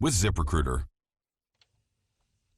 with ZipRecruiter.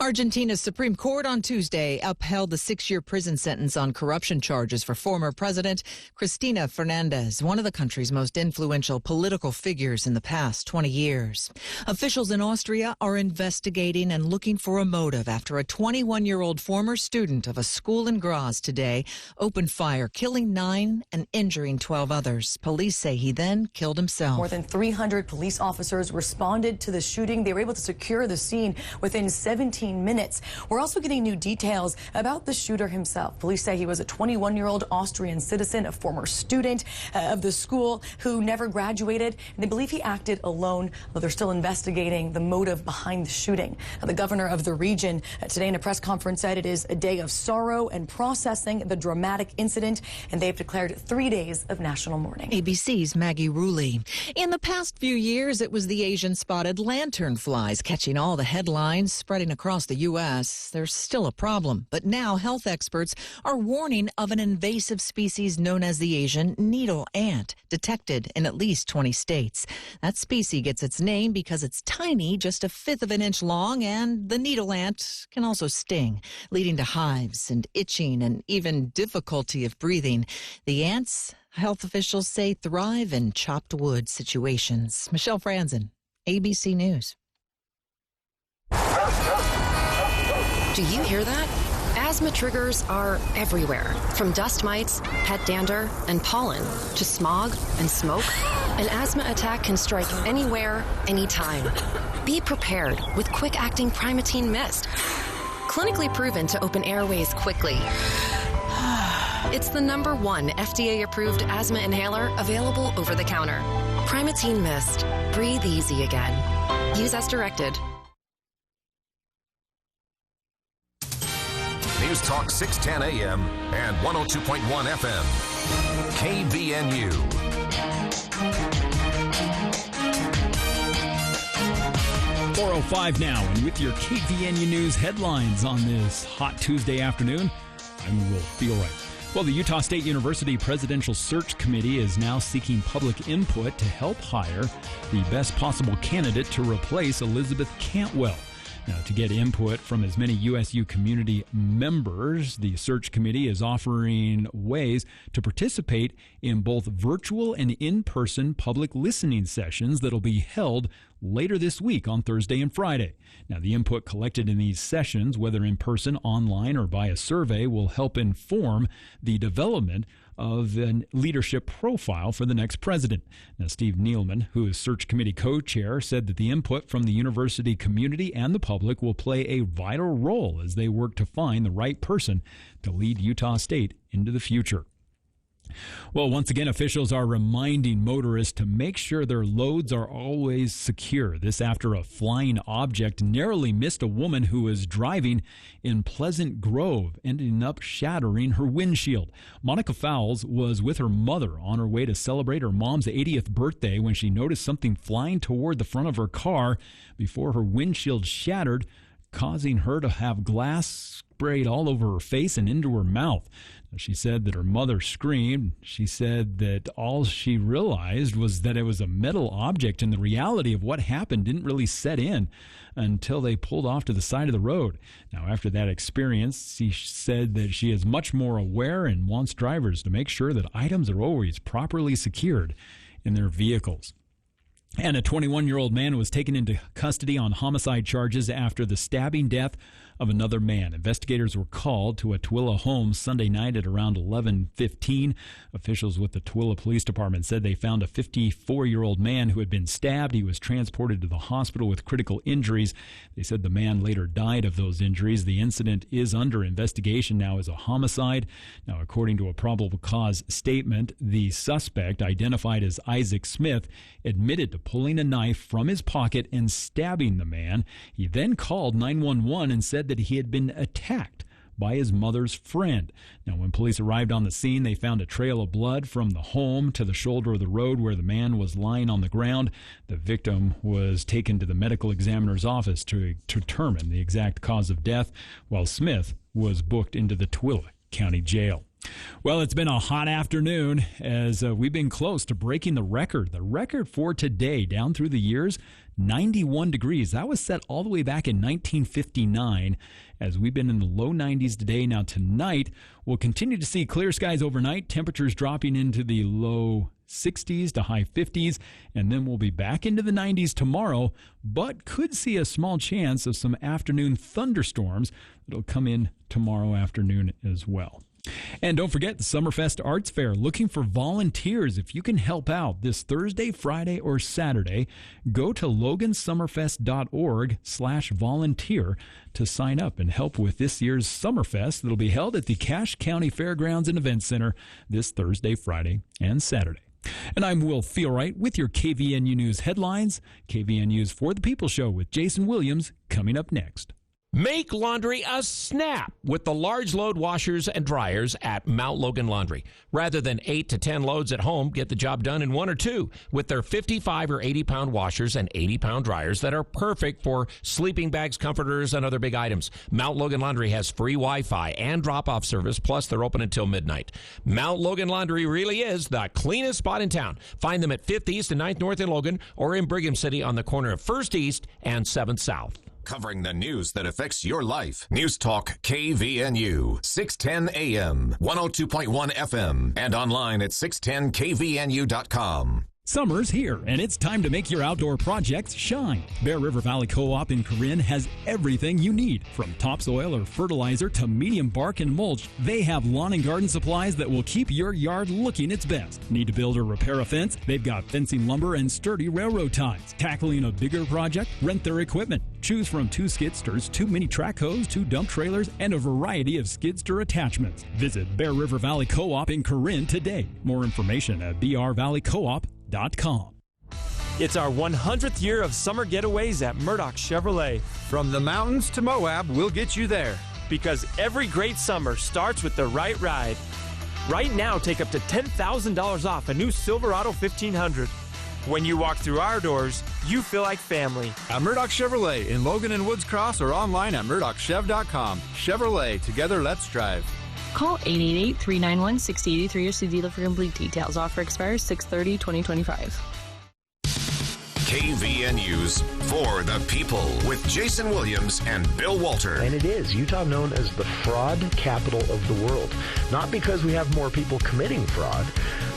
Argentina's Supreme Court on Tuesday upheld the 6-year prison sentence on corruption charges for former President Cristina Fernandez, one of the country's most influential political figures in the past 20 years. Officials in Austria are investigating and looking for a motive after a 21-year-old former student of a school in Graz today opened fire, killing 9 and injuring 12 others. Police say he then killed himself. More than 300 police officers responded to the shooting. They were able to secure the scene within 17 minutes. We're also getting new details about the shooter himself. Police say he was a 21-year-old Austrian citizen, a former student of the school who never graduated. And they believe he acted alone, though they're still investigating the motive behind the shooting. Now, the governor of the region today in a press conference said it is a day of sorrow and processing the dramatic incident, and they've declared 3 days of national mourning. ABC's Maggie Ruley. In the past few years, it was the Asian spotted lanternflies catching all the headlines, spreading across the U.S. There's still a problem, but now health experts are warning of an invasive species known as the Asian needle ant, detected in at least 20 states. That species gets its name because it's tiny, just a fifth of an inch long, and the needle ant can also sting, leading to hives and itching and even difficulty of breathing. The ants, health officials say, thrive in chopped wood situations. Michelle Franzen, ABC News. Do you hear that? Asthma triggers are everywhere, from dust mites, pet dander, and pollen, to smog and smoke. An asthma attack can strike anywhere, anytime. Be prepared with quick-acting Primatene Mist. Clinically proven to open airways quickly. It's the #1 FDA-approved asthma inhaler available over the counter. Primatene Mist. Breathe easy again. Use as directed. News Talk 610 AM and 102.1 FM. KVNU. 4:05 now, and with your KVNU News headlines on this hot Tuesday afternoon, I'm Will Feel-Right. Well, the Utah State University Presidential Search Committee is now seeking public input to help hire the best possible candidate to replace Elizabeth Cantwell. Now, to get input from as many USU community members, the search committee is offering ways to participate in both virtual and in-person public listening sessions that will be held later this week on Thursday and Friday. Now, the input collected in these sessions, whether in person, online, or by a survey, will help inform the development of a leadership profile for the next president. Now, Steve Nealman, who is search committee co-chair, said that the input from the university community and the public will play a vital role as they work to find the right person to lead Utah State into the future. Well, once again, officials are reminding motorists to make sure their loads are always secure. This after a flying object narrowly missed a woman who was driving in Pleasant Grove, ending up shattering her windshield. Monica Fowles was with her mother on her way to celebrate her mom's 80th birthday when she noticed something flying toward the front of her car before her windshield shattered, causing her to have glass sprayed all over her face and into her mouth. She said that her mother screamed. She said that all she realized was that it was a metal object, and the reality of what happened didn't really set in until they pulled off to the side of the road. Now, after that experience, she said that she is much more aware and wants drivers to make sure that items are always properly secured in their vehicles. And a 21-year-old man was taken into custody on homicide charges after the stabbing death of another man. Investigators were called to a Tooele home Sunday night at around 11:15. Officials with the Tooele Police Department said they found a 54-year-old man who had been stabbed. He was transported to the hospital with critical injuries. They said the man later died of those injuries. The incident is under investigation now as a homicide. Now, according to a probable cause statement, the suspect, identified as Isaac Smith, admitted to pulling a knife from his pocket and stabbing the man. He then called 911 and said that he had been attacked by his mother's friend. Now, when police arrived on the scene, they found a trail of blood from the home to the shoulder of the road where the man was lying on the ground. The victim was taken to the medical examiner's office to determine the exact cause of death, while Smith was booked into the Tooele County Jail. Well, it's been a hot afternoon as we've been close to breaking the record. The record for today, down through the years, 91 degrees. That was set all the way back in 1959. As we've been in the low 90s today. Now tonight, we'll continue to see clear skies overnight. Temperatures dropping into the low 60s to high 50s, and then we'll be back into the 90s tomorrow, but could see a small chance of some afternoon thunderstorms that'll come in tomorrow afternoon as well. And don't forget the Summerfest Arts Fair, looking for volunteers. If you can help out this Thursday, Friday, or Saturday, go to logansummerfest.org/volunteer to sign up and help with this year's Summerfest that'll be held at the Cache County Fairgrounds and Event Center this Thursday, Friday, and Saturday. And I'm Will Feelwright with your KVNU News headlines. KVNU's For the People show with Jason Williams coming up next. Make laundry a snap with the large load washers and dryers at Mount Logan Laundry. Rather than 8 to 10 loads at home, get the job done in 1 or 2 with their 55 or 80-pound washers and 80-pound dryers that are perfect for sleeping bags, comforters, and other big items. Mount Logan Laundry has free Wi-Fi and drop-off service, plus they're open until midnight. Mount Logan Laundry really is the cleanest spot in town. Find them at 5th East and 9th North in Logan or in Brigham City on the corner of 1st East and 7th South. Covering the news that affects your life. News Talk KVNU, 610 AM, 102.1 FM, and online at 610kvnu.com. Summer's here, and it's time to make your outdoor projects shine. Bear River Valley Co-op in Corinne has everything you need. From topsoil or fertilizer to medium bark and mulch, they have lawn and garden supplies that will keep your yard looking its best. Need to build or repair a fence? They've got fencing lumber and sturdy railroad ties. Tackling a bigger project? Rent their equipment. Choose from 2 skidsters, 2 mini track hoes, 2 dump trailers, and a variety of skidster attachments. Visit Bear River Valley Co-op in Corinne today. More information at brvalleycoop.com. It's our 100th year of summer getaways at Murdoch Chevrolet. From the mountains to Moab, we'll get you there. Because every great summer starts with the right ride. Right now, take up to $10,000 off a new Silverado 1500. When you walk through our doors, you feel like family. At Murdoch Chevrolet in Logan and Woods Cross or online at murdochchev.com. Chevrolet, together let's drive. Call 888-391-6083 or see dealer for complete details. Offer expires 6/30/2025. KVNU's For the People with Jason Williams and Bill Walter. And it is Utah known as the fraud capital of the world. Not because we have more people committing fraud,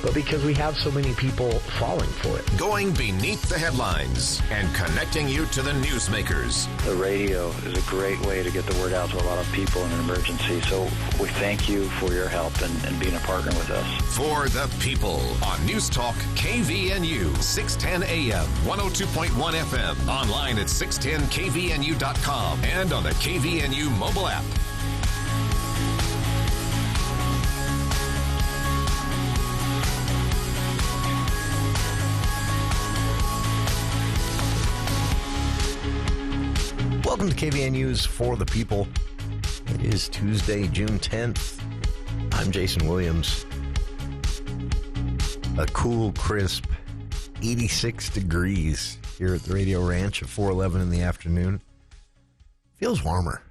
but because we have so many people falling for it. Going beneath the headlines and connecting you to the newsmakers. The radio is a great way to get the word out to a lot of people in an emergency. So we thank you for your help and being a partner with us. For the People on News Talk KVNU, 610 AM, 102.1 FM, online at 610kvnu.com and on the KVNU mobile app. Welcome to KVNU's For the People. It is Tuesday, June 10th. I'm Jason Williams. A cool, crisp 86 degrees here at the Radio Ranch at 4:11 in the afternoon. Feels warmer,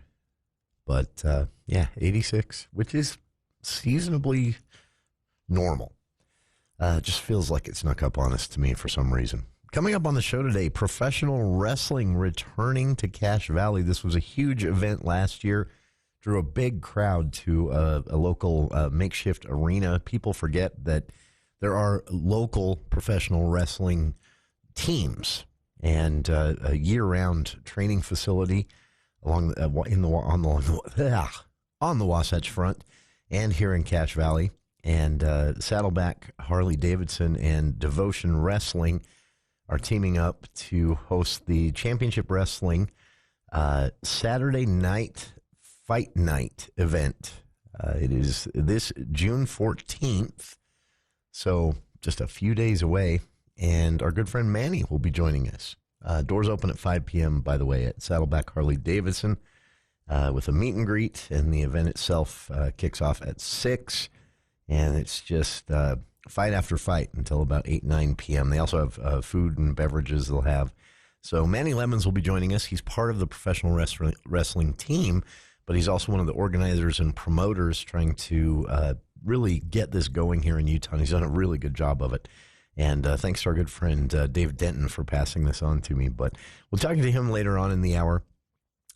but 86, which is seasonably normal. Just feels like it snuck up on us to me for some reason. Coming up on the show today, professional wrestling returning to Cache Valley. This was a huge event last year. Drew a big crowd to a local makeshift arena. People forget that there are local professional wrestling teams and a year-round training facility on the Wasatch Front and here in Cache Valley. And Saddleback Harley Davidson and Devotion Wrestling are teaming up to host the Championship Wrestling Saturday night Fight Night event. It is this June 14th, so just a few days away, and our good friend Manny will be joining us. Doors open at 5 p.m., by the way, at Saddleback Harley Davidson with a meet and greet, and the event itself kicks off at 6, and it's just fight after fight until about 8, 9 p.m. They also have food and beverages they'll have. So Manny Lemons will be joining us. He's part of the professional wrestling team, but he's also one of the organizers and promoters trying to really get this going here in Utah. And he's done a really good job of it. And thanks to our good friend Dave Denton for passing this on to me. But we'll talk to him later on in the hour.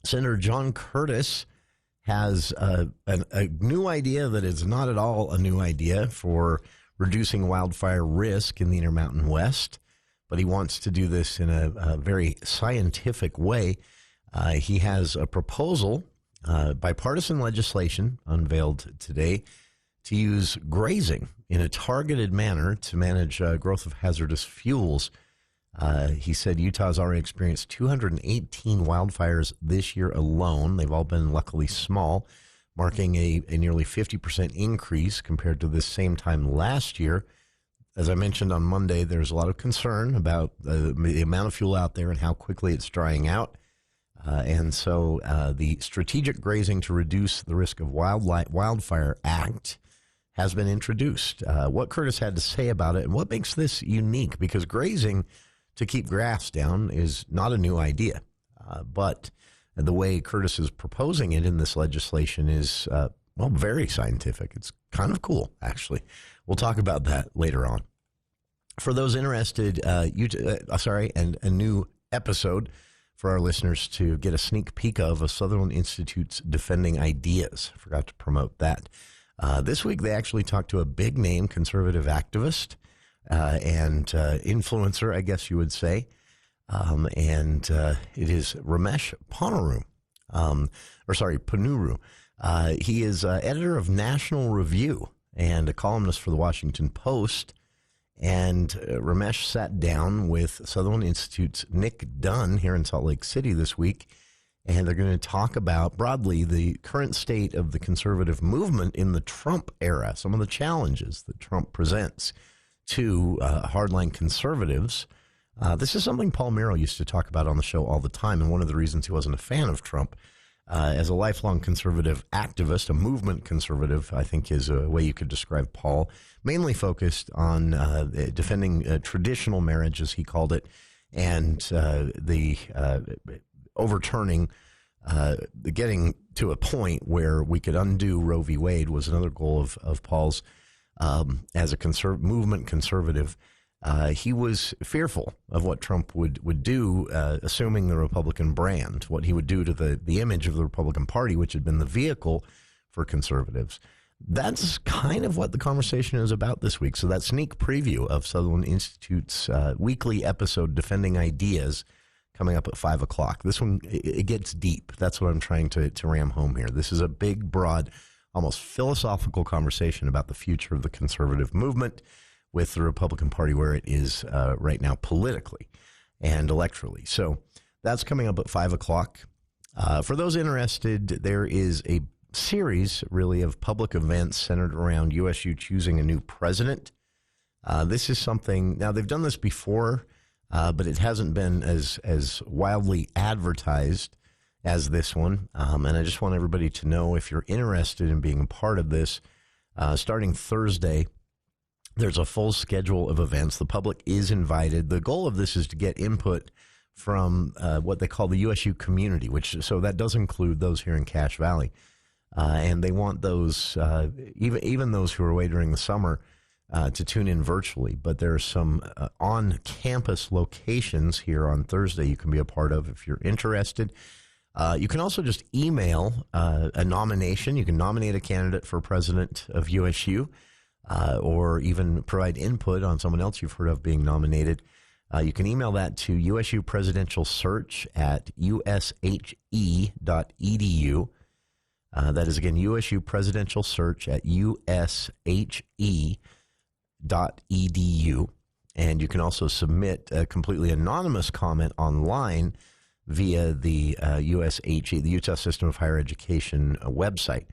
Senator John Curtis has a new idea that is not at all a new idea for reducing wildfire risk in the Intermountain West, but he wants to do this in a very scientific way. He has a proposal, bipartisan legislation unveiled today, to use grazing in a targeted manner to manage growth of hazardous fuels. He said Utah's already experienced 218 wildfires this year alone. They've all been luckily small, marking a nearly 50% increase compared to this same time last year. As I mentioned on Monday, there's a lot of concern about the amount of fuel out there and how quickly it's drying out. And so the Strategic Grazing to Reduce the Risk of Wildfire Act has been introduced. What Curtis had to say about it and what makes this unique, because grazing to keep grass down is not a new idea. But the way Curtis is proposing it in this legislation is, very scientific. It's kind of cool, actually. We'll talk about that later on. For those interested, and a new episode for our listeners to get a sneak peek of Sutherland Institute's Defending Ideas. Forgot to promote that. This week, they actually talked to a big-name conservative activist and influencer, I guess you would say. It is Ramesh Ponnuru. He is editor of National Review and a columnist for the Washington Post. And Ramesh sat down with Sutherland Institute's Nick Dunn here in Salt Lake City this week, and they're going to talk about, broadly, the current state of the conservative movement in the Trump era, some of the challenges that Trump presents to hardline conservatives. This is something Paul Miro used to talk about on the show all the time, and one of the reasons he wasn't a fan of Trump. As a lifelong conservative activist, a movement conservative, I think is a way you could describe Paul, mainly focused on defending traditional marriage, as he called it, and the overturning, getting to a point where we could undo Roe v. Wade was another goal of Paul's as a movement conservative. He was fearful of what Trump would do, assuming the Republican brand, what he would do to the image of the Republican Party, which had been the vehicle for conservatives. That's kind of what the conversation is about this week. So that sneak preview of Sutherland Institute's weekly episode, Defending Ideas, coming up at 5 o'clock. This one, it gets deep. That's what I'm trying to ram home here. This is a big, broad, almost philosophical conversation about the future of the conservative movement with the Republican Party where it is right now politically and electorally. So that's coming up at 5 o'clock. For those interested, there is a series, really, of public events centered around USU choosing a new president. This is something, now they've done this before, but it hasn't been as wildly advertised as this one. And I just want everybody to know, if you're interested in being a part of this, starting Thursday, there's a full schedule of events. The public is invited. The goal of this is to get input from what they call the USU community, so that does include those here in Cache Valley. And they want those, even those who are away during the summer, to tune in virtually. But there are some on-campus locations here on Thursday you can be a part of if you're interested. You can also just email a nomination. You can nominate a candidate for president of USU. Or even provide input on someone else you've heard of being nominated. You can email that to USU Presidential Search at ushe.edu. That is, again, USU Presidential Search at ushe.edu. And you can also submit a completely anonymous comment online via the USHE, the Utah System of Higher Education website.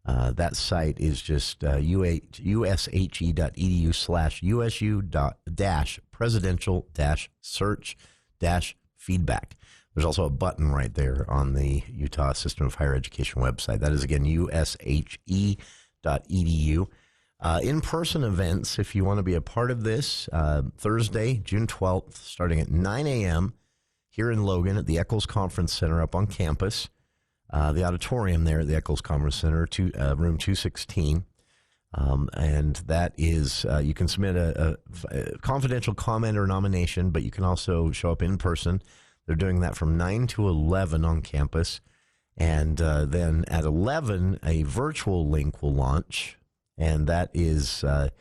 That site is just ushe.edu/USU-presidential-search-feedback. There's also a button right there on the Utah System of Higher Education website. That is, again, ushe.edu. In-person events, if you want to be a part of this, Thursday, June 12th, starting at 9 a.m. here in Logan at the Eccles Conference Center up on campus. The auditorium there at the Eccles Conference Center, room 216. And that is, you can submit a confidential comment or nomination, but you can also show up in person. They're doing that from 9 to 11 on campus. And then at 11, a virtual link will launch. And that is a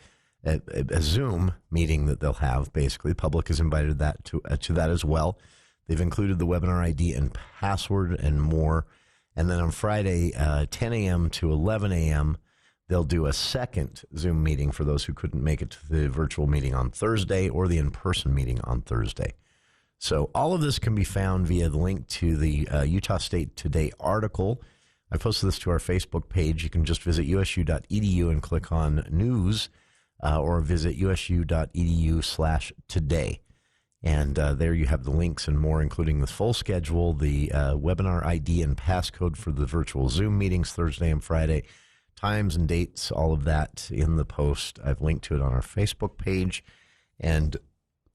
Zoom meeting that they'll have, basically. The public is invited to that as well. They've included the webinar ID and password and more. And then on Friday, 10 a.m. to 11 a.m., they'll do a second Zoom meeting for those who couldn't make it to the virtual meeting on Thursday or the in-person meeting on Thursday. So all of this can be found via the link to the Utah State Today article. I posted this to our Facebook page. You can just visit usu.edu and click on news or visit usu.edu/today. And there you have the links and more, including the full schedule, the webinar ID and passcode for the virtual Zoom meetings Thursday and Friday, times and dates, all of that in the post. I've linked to it on our Facebook page. And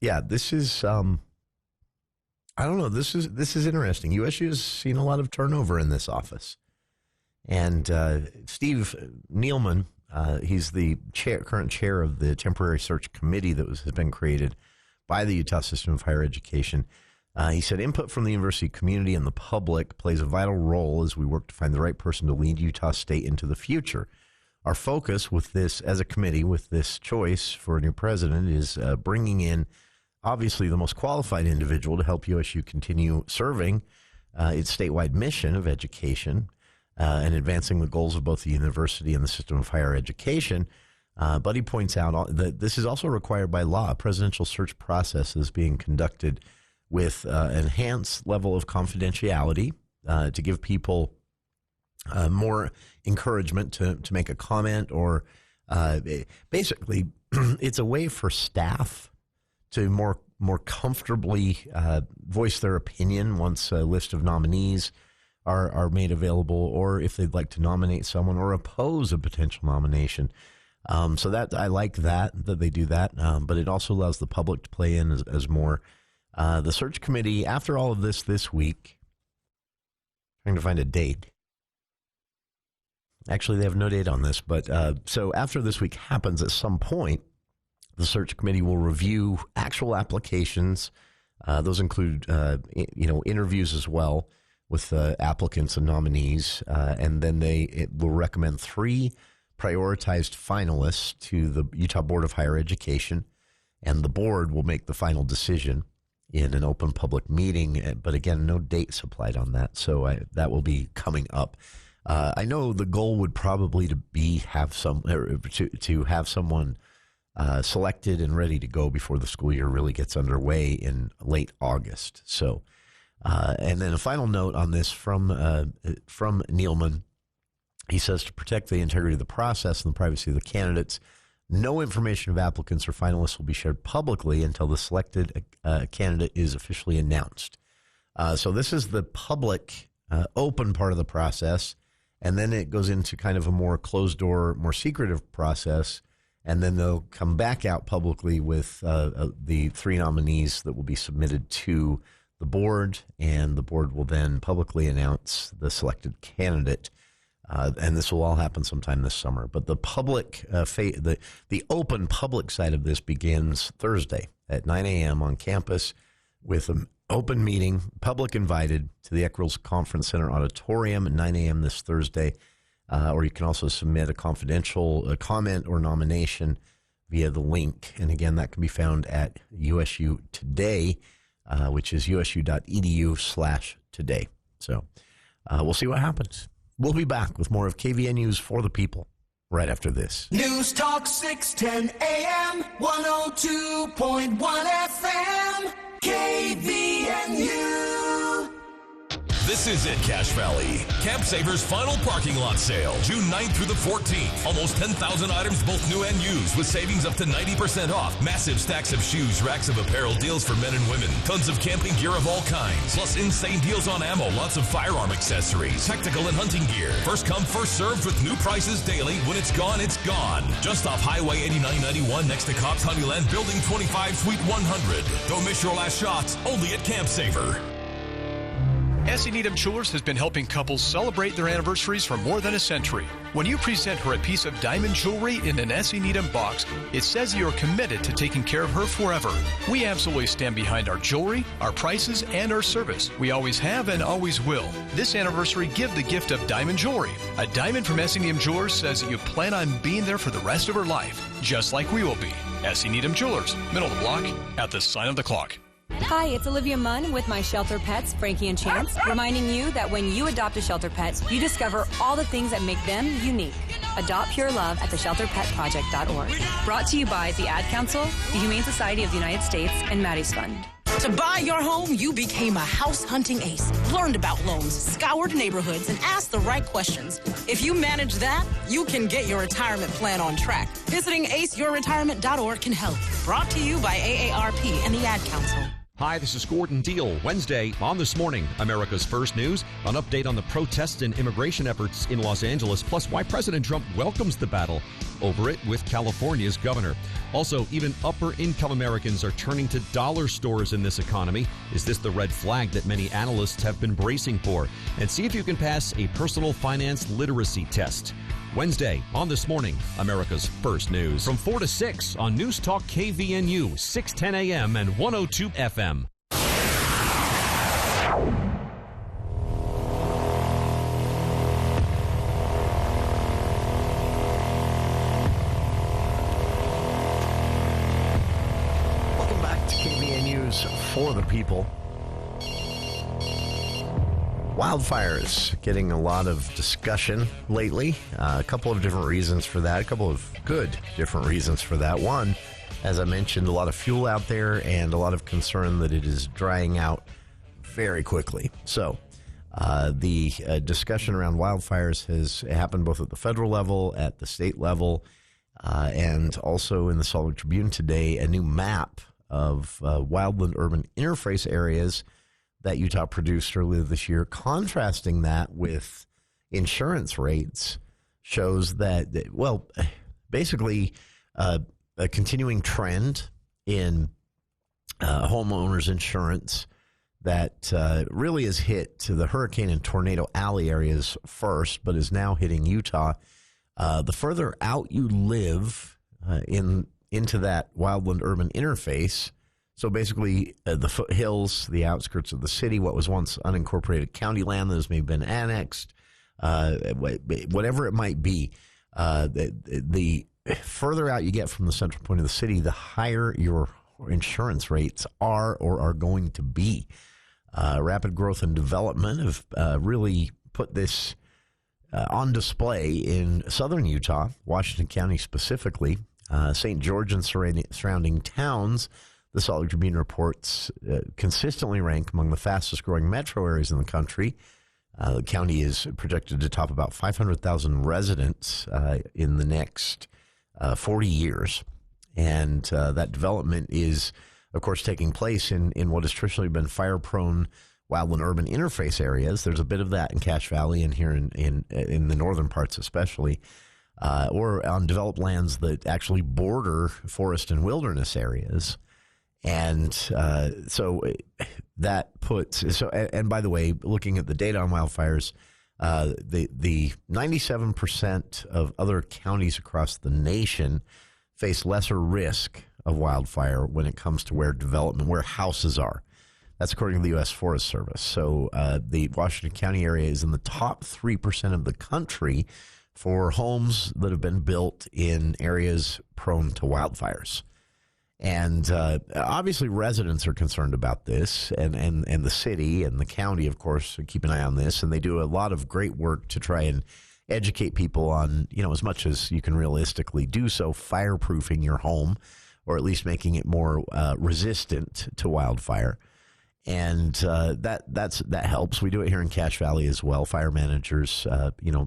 yeah, this is, I don't know, this is interesting. USU has seen a lot of turnover in this office. And Steve Nealman, he's the current chair of the temporary search committee that has been created by the Utah System of Higher Education. He said, input from the university community and the public plays a vital role as we work to find the right person to lead Utah State into the future. Our focus with this, as a committee, with this choice for a new president, is bringing in, obviously, the most qualified individual to help USU continue serving its statewide mission of education and advancing the goals of both the university and the system of higher education. But he points out that this is also required by law. A presidential search process is being conducted with enhanced level of confidentiality to give people more encouragement to make a comment, or basically it's a way for staff to more comfortably voice their opinion once a list of nominees are made available, or if they'd like to nominate someone or oppose a potential nomination. So that I like that they do that, but it also allows the public to play in as more. The search committee, after all of this week, trying to find a date. Actually, they have no date on this, but so after this week happens, at some point, the search committee will review actual applications. Those include, interviews as well with applicants and nominees, and then it will recommend 3 prioritized finalists to the Utah Board of Higher Education, and the board will make the final decision in an open public meeting. But again, no date supplied on that, so that will be coming up. I know the goal would probably to have someone selected and ready to go before the school year really gets underway in late August. So, and then a final note on this from Nealman. He says, to protect the integrity of the process and the privacy of the candidates, no information of applicants or finalists will be shared publicly until the selected candidate is officially announced. So this is the public, open part of the process, and then it goes into kind of a more closed-door, more secretive process, and then they'll come back out publicly with the 3 nominees that will be submitted to the board, and the board will then publicly announce the selected candidate. And this will all happen sometime this summer. But the public, the open public side of this begins Thursday at 9 a.m. on campus with an open meeting, public invited, to the Eckrills Conference Center Auditorium at 9 a.m. this Thursday. Or you can also submit a confidential comment or nomination via the link. And again, that can be found at USU Today, which is usu.edu/today. So we'll see what happens. We'll be back with more of KVN News for the people right after this. News Talk 610 AM, 102.1 FM, KVNU. This is it, Cache Valley. Camp Saver's final parking lot sale, June 9th through the 14th. Almost 10,000 items, both new and used, with savings up to 90% off. Massive stacks of shoes, racks of apparel, deals for men and women. Tons of camping gear of all kinds. Plus insane deals on ammo, lots of firearm accessories, tactical and hunting gear. First come, first served with new prices daily. When it's gone, it's gone. Just off Highway 8991 next to Cobb's Honeyland, Building 25, Suite 100. Don't miss your last shots, only at Camp Saver. Essie Needham Jewelers has been helping couples celebrate their anniversaries for more than a century. When you present her a piece of diamond jewelry in an Essie Needham box, it says you are committed to taking care of her forever. We absolutely stand behind our jewelry, our prices, and our service. We always have and always will. This anniversary, give the gift of diamond jewelry. A diamond from Essie Needham Jewelers says that you plan on being there for the rest of her life, just like we will be. Essie Needham Jewelers, middle of the block, at the sign of the clock. Hi, it's Olivia Munn with my shelter pets, Frankie and Chance, reminding you that when you adopt a shelter pet, you discover all the things that make them unique. Adopt pure love at theshelterpetproject.org. Brought to you by the Ad Council, the Humane Society of the United States, and Maddie's Fund. To buy your home, you became a house hunting ace, learned about loans, scoured neighborhoods, and asked the right questions. If you manage that, you can get your retirement plan on track. Visiting aceyourretirement.org can help. Brought to you by AARP and the Ad Council. Hi, this is Gordon Deal. Wednesday on This Morning, America's First News, an update on the protests and immigration efforts in Los Angeles, plus why President Trump welcomes the battle over it with California's governor. Also, even upper-income Americans are turning to dollar stores in this economy. Is this the red flag that many analysts have been bracing for? And see if you can pass a personal finance literacy test. Wednesday on This Morning, America's First News. From 4 to 6 on News Talk KVNU, 610 AM and 102 FM. Welcome back to KVNU's For the People. Wildfires getting a lot of discussion lately. A couple of different reasons for that. A couple of good different reasons for that. One, as I mentioned, a lot of fuel out there and a lot of concern that it is drying out very quickly. So the discussion around wildfires has happened both at the federal level, at the state level, and also in the Salt Lake Tribune today, a new map of wildland-urban interface areas that Utah produced earlier this year, contrasting that with insurance rates, shows that, well, basically a continuing trend in homeowners insurance that really is hit to the hurricane and tornado alley areas first, but is now hitting Utah. The further out you live into that wildland-urban interface, so basically, the foothills, the outskirts of the city, what was once unincorporated county land that has maybe been annexed, whatever it might be, the further out you get from the central point of the city, the higher your insurance rates are or are going to be. Rapid growth and development have really put this on display in southern Utah, Washington County specifically, St. George and surrounding towns. The Salt Lake Tribune reports consistently rank among the fastest growing metro areas in the country. The county is projected to top about 500,000 residents in the next 40 years. And that development is, of course, taking place in what has traditionally been fire-prone wildland urban interface areas. There's a bit of that in Cache Valley and here in the northern parts especially, or on developed lands that actually border forest and wilderness areas. And so that puts, so, and by the way, looking at the data on wildfires, the 97% of other counties across the nation face lesser risk of wildfire when it comes to where houses are. That's according to the U.S. Forest Service. So the Washington County area is in the top 3% of the country for homes that have been built in areas prone to wildfires. And obviously residents are concerned about this, and the city and the county, of course, keep an eye on this, and they do a lot of great work to try and educate people on, as much as you can realistically do so, fireproofing your home, or at least making it more resistant to wildfire. And that helps. We do it here in Cache Valley as well. Fire managers,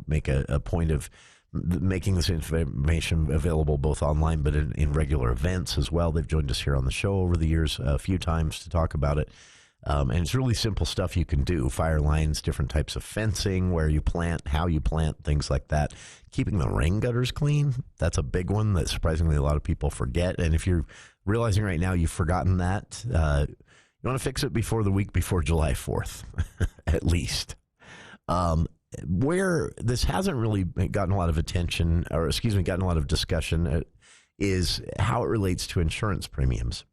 make a point of making this information available both online but in regular events as well. They've joined us here on the show over the years a few times to talk about it. And it's really simple stuff you can do. Fire lines, different types of fencing, where you plant, how you plant, things like that. Keeping the rain gutters clean, that's a big one that surprisingly a lot of people forget. And if you're realizing right now you've forgotten that, You want to fix it before the week before July 4th, at least. Where this hasn't really gotten a lot of attention, or gotten a lot of discussion, is how it relates to insurance premiums.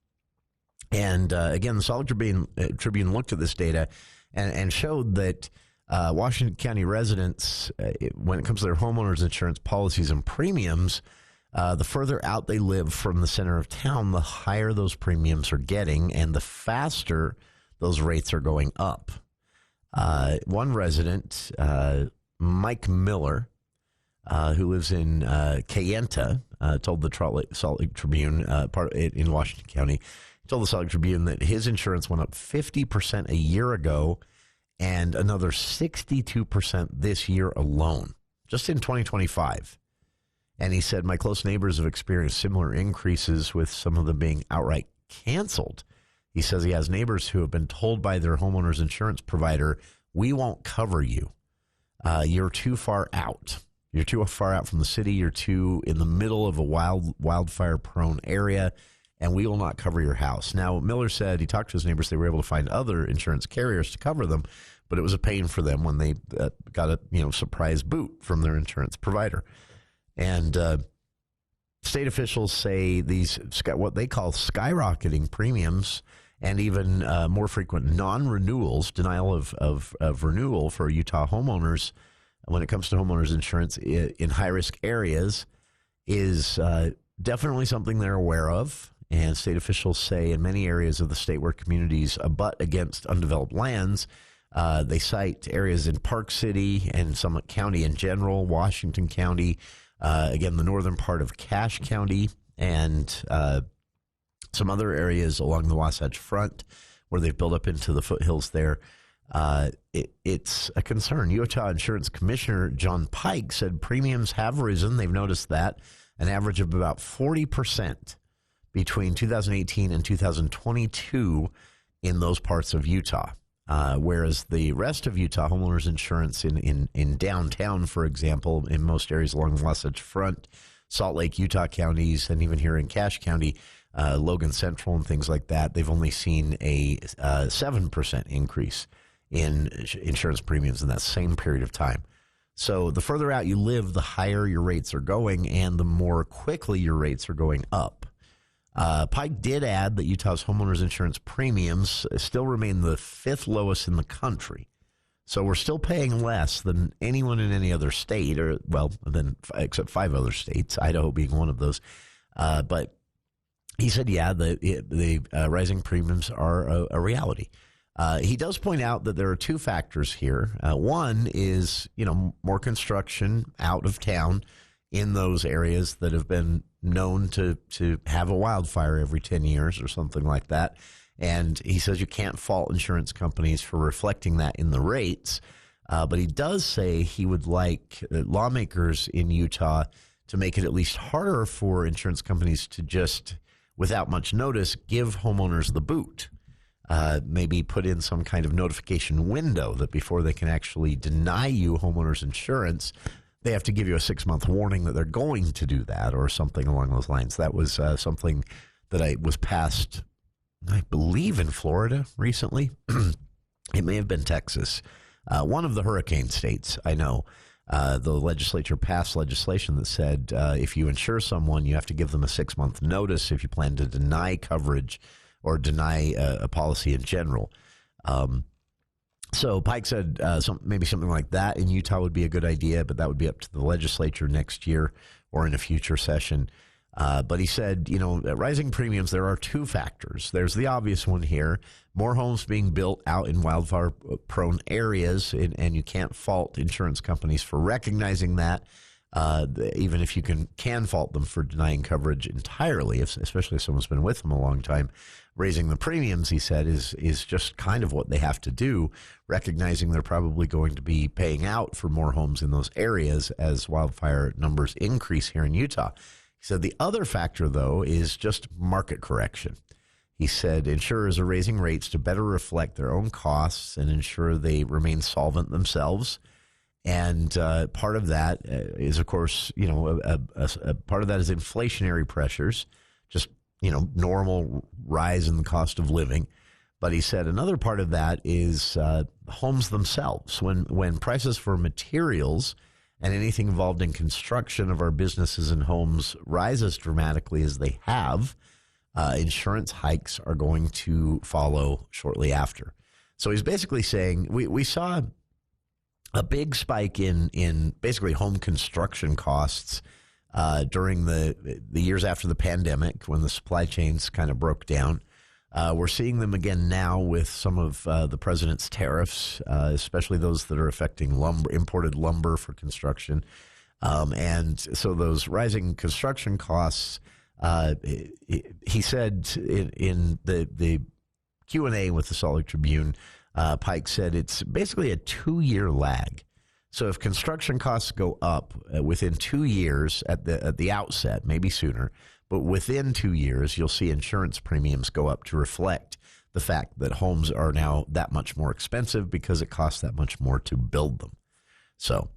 And again, the Salt Lake Tribune looked at this data and showed that Washington County residents, when it comes to their homeowners insurance policies and premiums, the further out they live from the center of town, the higher those premiums are getting, and the faster those rates are going up. One resident, Mike Miller, who lives in Kayenta, told the Salt Lake Tribune, in Washington County, told the Salt Lake Tribune that his insurance went up 50% a year ago and another 62% this year alone, just in 2025. And he said, my close neighbors have experienced similar increases, with some of them being outright canceled. He says he has neighbors who have been told by their homeowner's insurance provider, we won't cover you. You're too far out. You're too far out from the city. You're too in the middle of a wildfire-prone area, and we will not cover your house. Now, Miller said he talked to his neighbors. They were able to find other insurance carriers to cover them, but it was a pain for them when they got a surprise boot from their insurance provider. And state officials say these, what they call skyrocketing premiums, and even more frequent non-renewals, denial of renewal for Utah homeowners when it comes to homeowners insurance in high-risk areas, is definitely something they're aware of. And state officials say in many areas of the state where communities abut against undeveloped lands, they cite areas in Park City and Summit County in general, Washington County, again, the northern part of Cache County, and some other areas along the Wasatch Front where they've built up into the foothills there. It's a concern. Utah Insurance Commissioner John Pike said premiums have risen. They've noticed that, an average of about 40% between 2018 and 2022 in those parts of Utah. Whereas the rest of Utah, homeowners insurance in downtown, for example, in most areas along the Wasatch Front, Salt Lake, Utah counties, and even here in Cache County, Logan Central and things like that, they've only seen a 7% increase in insurance premiums in that same period of time. So the further out you live, the higher your rates are going, and the more quickly your rates are going up. Pike did add that Utah's homeowners insurance premiums still remain the fifth lowest in the country. So we're still paying less than anyone in any other state, except 5 other states, Idaho being one of those. But he said, the rising premiums are a reality. He does point out that there are 2 factors here. One is, more construction out of town in those areas that have been known to have a wildfire every 10 years or something like that. And he says you can't fault insurance companies for reflecting that in the rates. But he does say he would like lawmakers in Utah to make it at least harder for insurance companies to just, without much notice, give homeowners the boot. Maybe put in some kind of notification window that before they can actually deny you homeowners insurance, they have to give you a 6-month warning that they're going to do that, or something along those lines. That was something that was passed, I believe, in Florida recently. It may have been Texas. One of the hurricane states, I know. The legislature passed legislation that said if you insure someone, you have to give them a 6-month notice if you plan to deny coverage or deny a policy in general. So Pike said maybe something like that in Utah would be a good idea, but that would be up to the legislature next year or in a future session. But he said, rising premiums, there are 2 factors. There's the obvious one here, more homes being built out in wildfire-prone areas, and you can't fault insurance companies for recognizing that, even if you can fault them for denying coverage entirely, especially if someone's been with them a long time. Raising the premiums, he said, is just kind of what they have to do, recognizing they're probably going to be paying out for more homes in those areas as wildfire numbers increase here in Utah. He said the other factor, though, is just market correction. He said insurers are raising rates to better reflect their own costs and ensure they remain solvent themselves. And part of that is, of course, a part of that is inflationary pressures, just, normal rise in the cost of living. But he said another part of that is homes themselves. When prices for materials and anything involved in construction of our businesses and homes rises dramatically as they have, insurance hikes are going to follow shortly after. So he's basically saying we saw a big spike in basically home construction costs during the years after the pandemic when the supply chains kind of broke down. We're seeing them again now with some of the president's tariffs, especially those that are affecting imported lumber for construction. And so those rising construction costs, he said in the Q&A with the Salt Lake Tribune, Pike said it's basically a 2-year lag. So if construction costs go up within 2 years at the outset, maybe sooner, but within 2 years, you'll see insurance premiums go up to reflect the fact that homes are now that much more expensive because it costs that much more to build them. So,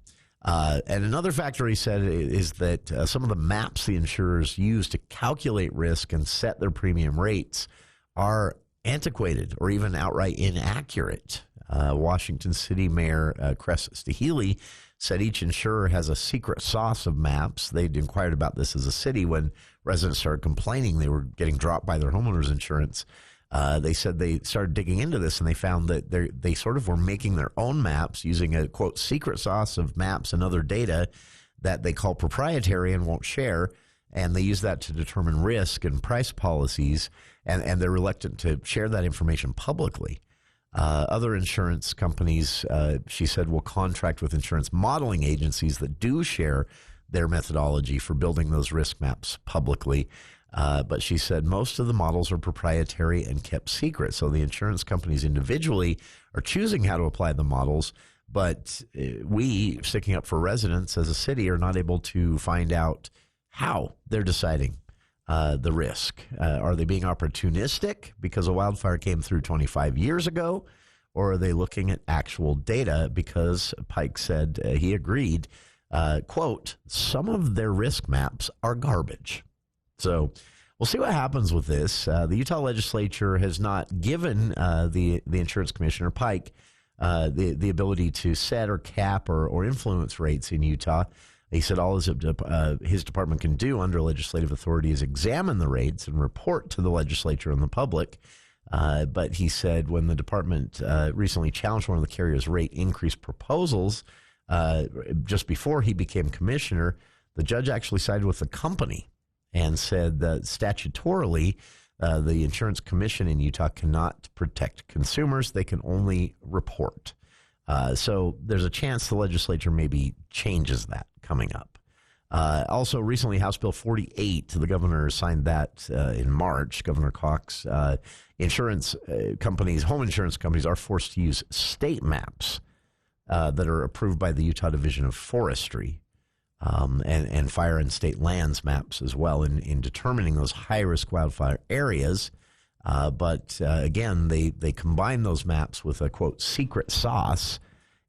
and another factor he said is that some of the maps the insurers use to calculate risk and set their premium rates are antiquated or even outright inaccurate. Washington City Mayor Cress Staheli said each insurer has a secret sauce of maps. They'd inquired about this as a city when residents started complaining they were getting dropped by their homeowners insurance. They said they started digging into this and they found that they sort of were making their own maps using a, quote, secret sauce of maps and other data that they call proprietary and won't share. And they use that to determine risk and price policies, and they're reluctant to share that information publicly. Other insurance companies, she said, will contract with insurance modeling agencies that do share their methodology for building those risk maps publicly. But she said most of the models are proprietary and kept secret. So the insurance companies individually are choosing how to apply the models. But we, sticking up for residents as a city, are not able to find out how they're deciding the risk. Are they being opportunistic because a wildfire came through 25 years ago? Or are they looking at actual data? Because Pike said he agreed, quote, some of their risk maps are garbage. So we'll see what happens with this. The Utah legislature has not given the insurance commissioner, Pike, the ability to set or cap or influence rates in Utah. He said all his department can do under legislative authority is examine the rates and report to the legislature and the public. But he said when the department recently challenged one of the carrier's rate increase proposals just before he became commissioner, the judge actually sided with the company and said that statutorily the insurance commission in Utah cannot protect consumers. They can only report. So there's a chance the legislature maybe changes that coming up. Also, recently, House Bill 48, the governor signed that in March, Governor Cox. Insurance companies, home insurance companies are forced to use state maps that are approved by the Utah Division of Forestry and fire and state lands maps as well in determining those high-risk wildfire areas. But again, they combine those maps with a, quote, secret sauce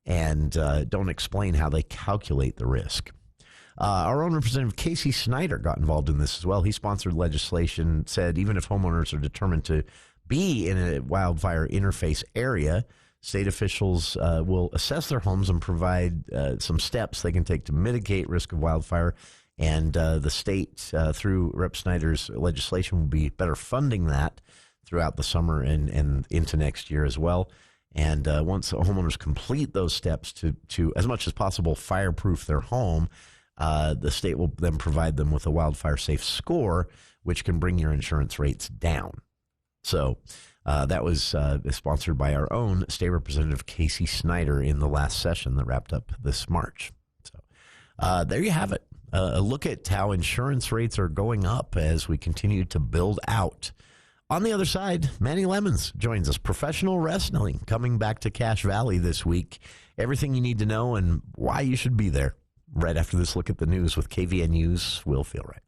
and don't explain how they calculate the risk. Our own Representative Casey Snyder got involved in this as well. He sponsored legislation, said even if homeowners are determined to be in a wildfire interface area, state officials will assess their homes and provide some steps they can take to mitigate risk of wildfire. And the state, through Rep. Snyder's legislation, will be better funding that throughout the summer and into next year as well. And once homeowners complete those steps to as much as possible fireproof their home, the state will then provide them with a wildfire safe score, which can bring your insurance rates down. So that was sponsored by our own State Representative Casey Snyder in the last session that wrapped up this March. So there you have it. A look at how insurance rates are going up as we continue to build out. On the other side, Manny Lemons joins us. Professional wrestling coming back to Cache Valley this week. Everything you need to know and why you should be there. Right after this look at the news with KVNU's Will Feel Right.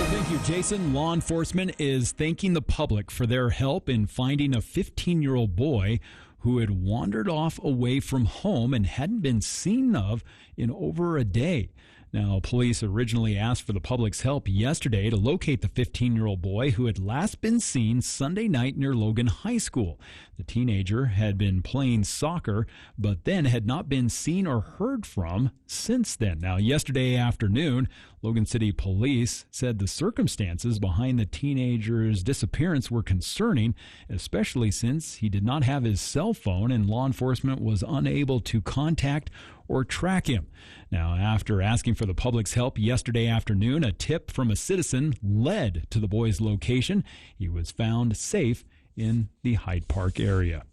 Thank you, Jason. Law enforcement is thanking the public for their help in finding a 15-year-old boy who had wandered off away from home and hadn't been seen of in over a day. Now, police originally asked for the public's help yesterday to locate the 15-year-old boy who had last been seen Sunday night near Logan High School. The teenager had been playing soccer, but then had not been seen or heard from since then. Now, yesterday afternoon, Logan City Police said the circumstances behind the teenager's disappearance were concerning, especially since he did not have his cell phone and law enforcement was unable to contact or track him. Now, after asking for the public's help yesterday afternoon, a tip from a citizen led to the boy's location. He was found safe in the Hyde Park area.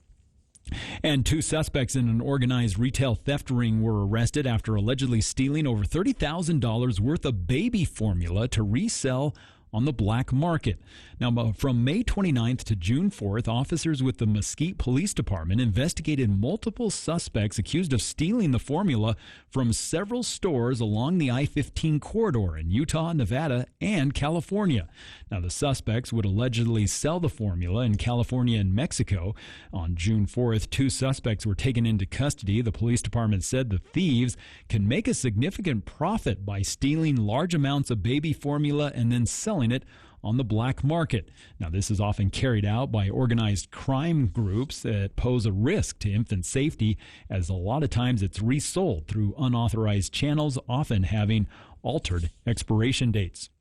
And 2 suspects in an organized retail theft ring were arrested after allegedly stealing over $30,000 worth of baby formula to resell on the black market. Now, from May 29th to June 4th, officers with the Mesquite Police Department investigated multiple suspects accused of stealing the formula from several stores along the I-15 corridor in Utah, Nevada, and California. Now, the suspects would allegedly sell the formula in California and Mexico. On June 4th, 2 suspects were taken into custody. The police department said the thieves can make a significant profit by stealing large amounts of baby formula and then selling it on the black market. Now, this is often carried out by organized crime groups that pose a risk to infant safety, as a lot of times it's resold through unauthorized channels, often having altered expiration dates.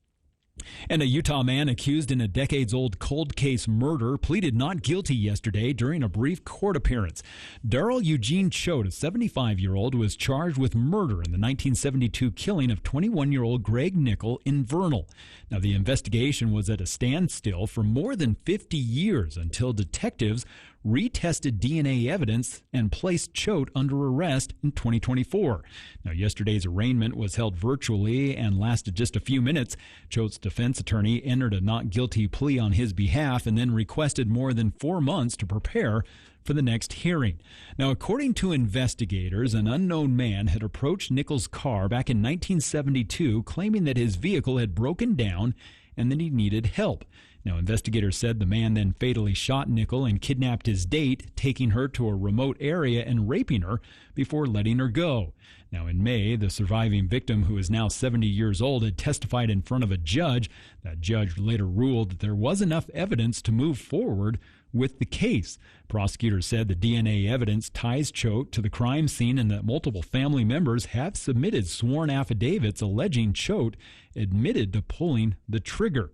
And a Utah man accused in a decades-old cold case murder pleaded not guilty yesterday during a brief court appearance. Darrell Eugene Choate, a 75-year-old, was charged with murder in the 1972 killing of 21-year-old Greg Nickel in Vernal. Now, the investigation was at a standstill for more than 50 years until detectives retested DNA evidence and placed Choate under arrest in 2024. Now, yesterday's arraignment was held virtually and lasted just a few minutes. Choate's defense attorney entered a not guilty plea on his behalf and then requested more than 4 months to prepare for the next hearing. Now, according to investigators, an unknown man had approached Nickel's car back in 1972, claiming that his vehicle had broken down and that he needed help. Now, investigators said the man then fatally shot Nickel and kidnapped his date, taking her to a remote area and raping her before letting her go. Now, in May, the surviving victim, who is now 70 years old, had testified in front of a judge. That judge later ruled that there was enough evidence to move forward with the case. Prosecutors said the DNA evidence ties Choate to the crime scene and that multiple family members have submitted sworn affidavits alleging Choate admitted to pulling the trigger.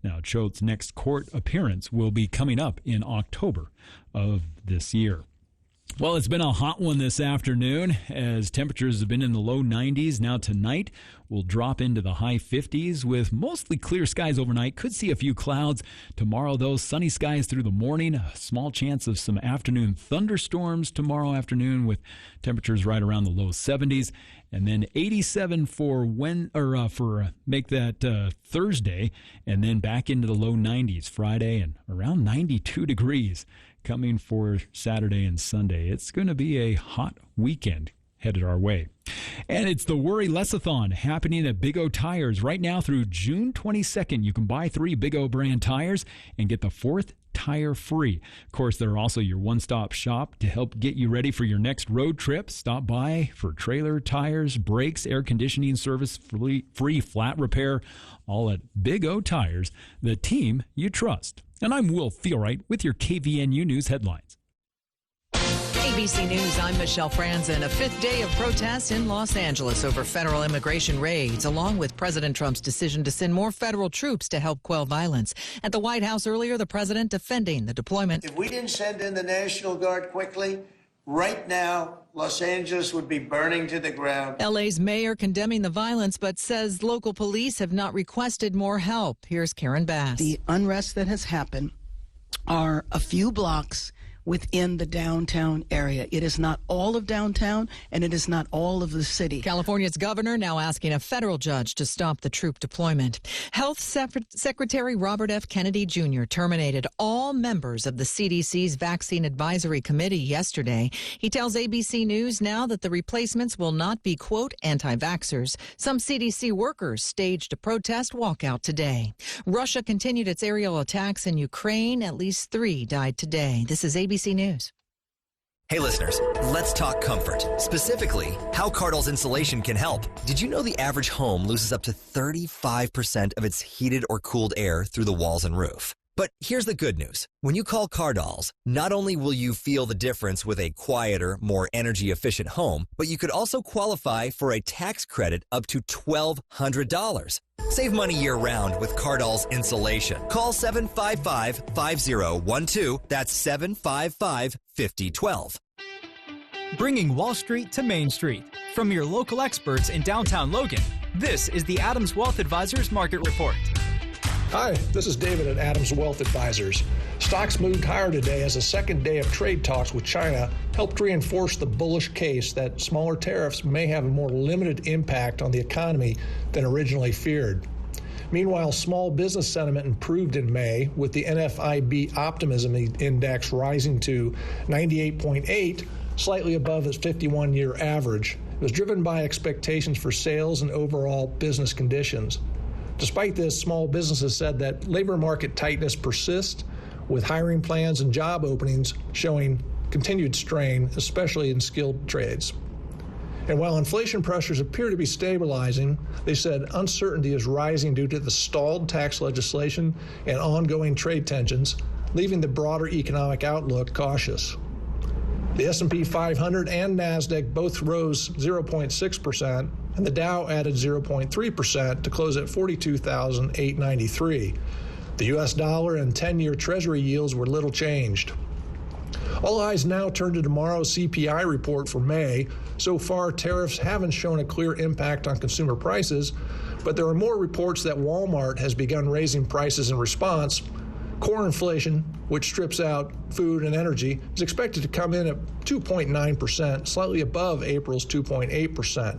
Now, Choate's next court appearance will be coming up in October of this year. Well, it's been a hot one this afternoon as temperatures have been in the low 90s. Now tonight will drop into the high 50s with mostly clear skies overnight. Could see a few clouds. Tomorrow, though, sunny skies through the morning. A small chance of some afternoon thunderstorms tomorrow afternoon with temperatures right around the low 70s. And then 87 for Thursday, and then back into the low 90s Friday and around 92 degrees coming for Saturday and Sunday. It's going to be a hot weekend headed our way. And it's the Worry Less-a-thon happening at Big O Tires right now through June 22nd. You can buy 3 Big O brand tires and get the 4th tire free. Of course, they're also your one-stop shop to help get you ready for your next road trip. Stop by for trailer, tires, brakes, air conditioning service, free flat repair, all at Big O Tires, the team you trust. And I'm Will Feelright with your KVNU News headlines. ABC News, I'm Michelle Franzen. A 5th day of protests in Los Angeles over federal immigration raids, along with President Trump's decision to send more federal troops to help quell violence. At the White House earlier, the president defending the deployment. If we didn't send in the National Guard quickly, right now, Los Angeles would be burning to the ground. LA's mayor condemning the violence, but says local police have not requested more help. Here's Karen Bass. The unrest that has happened are a few blocks within the downtown area. It is not all of downtown, and it is not all of the city. California's governor now asking a federal judge to stop the troop deployment. Health Secretary Robert F. Kennedy Jr. terminated all members of the CDC's Vaccine Advisory Committee yesterday. He tells ABC News now that the replacements will not be, quote, anti-vaxxers. Some CDC workers staged a protest walkout today. Russia continued its aerial attacks in Ukraine. At least 3 died today. This is ABC News. Hey listeners, let's talk comfort. Specifically, how Cardinals insulation can help. Did you know the average home loses up to 35% of its heated or cooled air through the walls and roof? But here's the good news. When you call Cardinals, not only will you feel the difference with a quieter, more energy-efficient home, but you could also qualify for a tax credit up to $1,200. Save money year-round with Cardinals insulation. Call 755-5012. That's 755-5012. Bringing Wall Street to Main Street. From your local experts in downtown Logan, this is the Adams Wealth Advisors Market Report. Hi, this is David at Adams Wealth Advisors. Stocks moved higher today as a second day of trade talks with China helped reinforce the bullish case that smaller tariffs may have a more limited impact on the economy than originally feared. Meanwhile, small business sentiment improved in May, with the NFIB Optimism Index rising to 98.8, slightly above its 51-year average. It was driven by expectations for sales and overall business conditions. Despite this, small businesses said that labor market tightness persists, with hiring plans and job openings showing continued strain, especially in skilled trades. And while inflation pressures appear to be stabilizing, they said uncertainty is rising due to the stalled tax legislation and ongoing trade tensions, leaving the broader economic outlook cautious. The S&P 500 and NASDAQ both rose 0.6%, and the Dow added 0.3% to close at 42,893. The U.S. dollar and 10-year Treasury yields were little changed. All eyes now turn to tomorrow's CPI report for May. So far, tariffs haven't shown a clear impact on consumer prices, but there are more reports that Walmart has begun raising prices in response. Core inflation, which strips out food and energy, is expected to come in at 2.9%, slightly above April's 2.8%.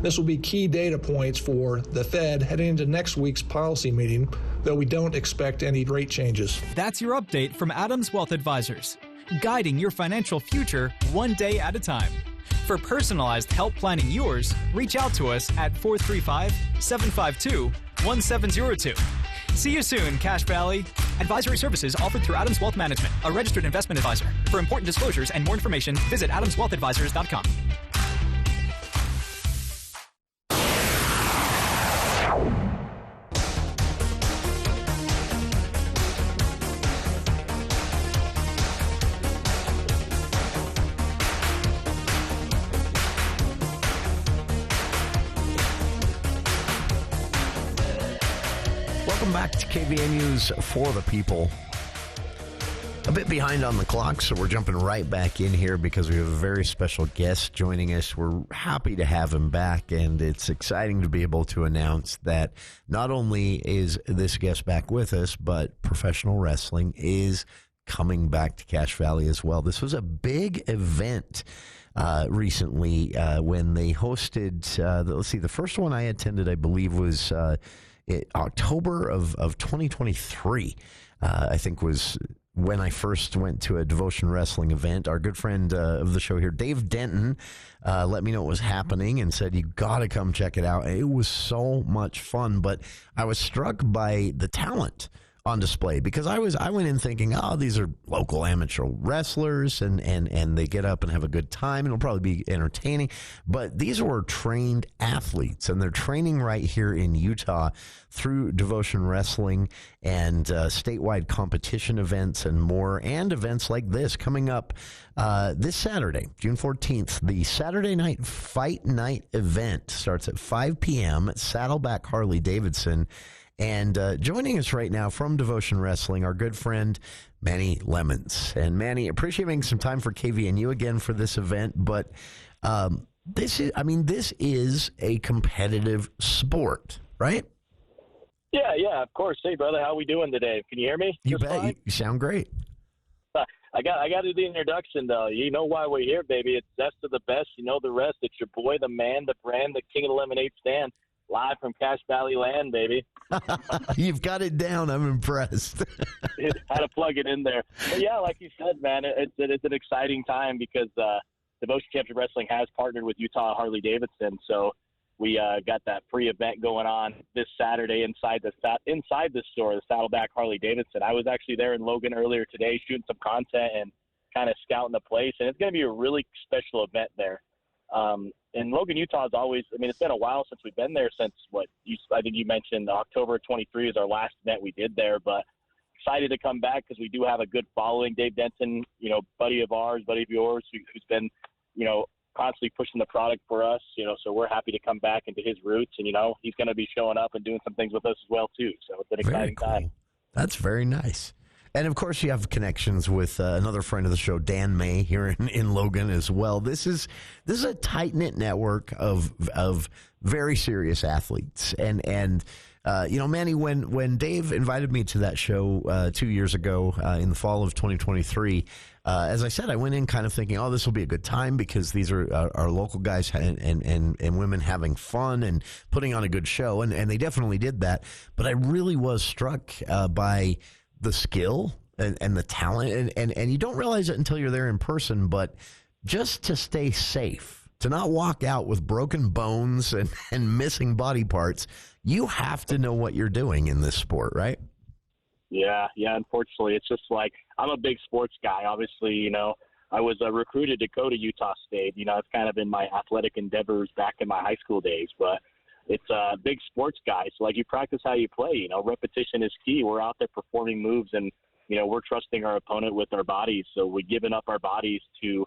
This will be key data points for the Fed heading into next week's policy meeting, though we don't expect any rate changes. That's your update from Adams Wealth Advisors, guiding your financial future one day at a time. For personalized help planning yours, reach out to us at 435-752-1702. See you soon, Cache Valley. Advisory services offered through Adams Wealth Management, a registered investment advisor. For important disclosures and more information, visit adamswealthadvisors.com. Welcome back to KVNU's For the People. A bit behind on the clock, so we're jumping right back in here because we have a very special guest joining us. We're happy to have him back, and it's exciting to be able to announce that not only is this guest back with us, but professional wrestling is coming back to Cache Valley as well. This was a big event recently when they hosted, the first one I attended, I believe, was October of 2023, I think was when I first went to a Devotion Wrestling event. Our good friend of the show here, Dave Denton, let me know what was happening and said, you got to come check it out. It was so much fun, but I was struck by the talent on display because I went in thinking, oh, these are local amateur wrestlers and they get up and have a good time and it'll probably be entertaining. But these were trained athletes and they're training right here in Utah through Devotion Wrestling and statewide competition events and more, and events like this coming up this Saturday, June 14th. The Saturday Night Fight Night event starts at 5 p.m. at Saddleback Harley-Davidson. And joining us right now from Devotion Wrestling, our good friend, Manny Lemons. And Manny, appreciate making some time for KVNU again for this event. But this is a competitive sport, right? Yeah, of course. Hey, brother, how we doing today? Can you hear me? You bet. You sound great. I got to do the introduction, though. You know why we're here, baby. It's best of the best. You know the rest. It's your boy, the man, the brand, the king of the lemonade stand. Live from Cache Valley land, baby. You've got it down. I'm impressed. Had to plug it in there. But yeah, like you said, man, it's an exciting time because Devotion Championship Wrestling has partnered with Utah Harley-Davidson. So we got that free event going on this Saturday inside the store, the Saddleback Harley-Davidson. I was actually there in Logan earlier today shooting some content and kind of scouting the place, and it's going to be a really special event there. And Logan, Utah is always, I mean, it's been a while since we've been there since I think you mentioned October 23 is our last event we did there, but excited to come back because we do have a good following. Dave Denton, buddy of yours, who's been, constantly pushing the product for us, so we're happy to come back into his roots, and, he's going to be showing up and doing some things with us as well, too. So it's an exciting time. That's very nice. And, of course, you have connections with another friend of the show, Dan May, here in Logan as well. This is a tight-knit network of very serious athletes. And Manny, when Dave invited me to that show 2 years ago in the fall of 2023, as I said, I went in kind of thinking, oh, this will be a good time because these are our local guys and women having fun and putting on a good show. And they definitely did that. But I really was struck by the skill and the talent, and you don't realize it until you're there in person, but just to stay safe, to not walk out with broken bones and missing body parts, you have to know what you're doing in this sport, right? Yeah, unfortunately. It's just like, I'm a big sports guy. Obviously, I was recruited to go to Utah State. It's kind of been my athletic endeavors back in my high school days, but it's a big sports guy. So, you practice how you play. Repetition is key. We're out there performing moves, and, we're trusting our opponent with our bodies. So we're giving up our bodies to,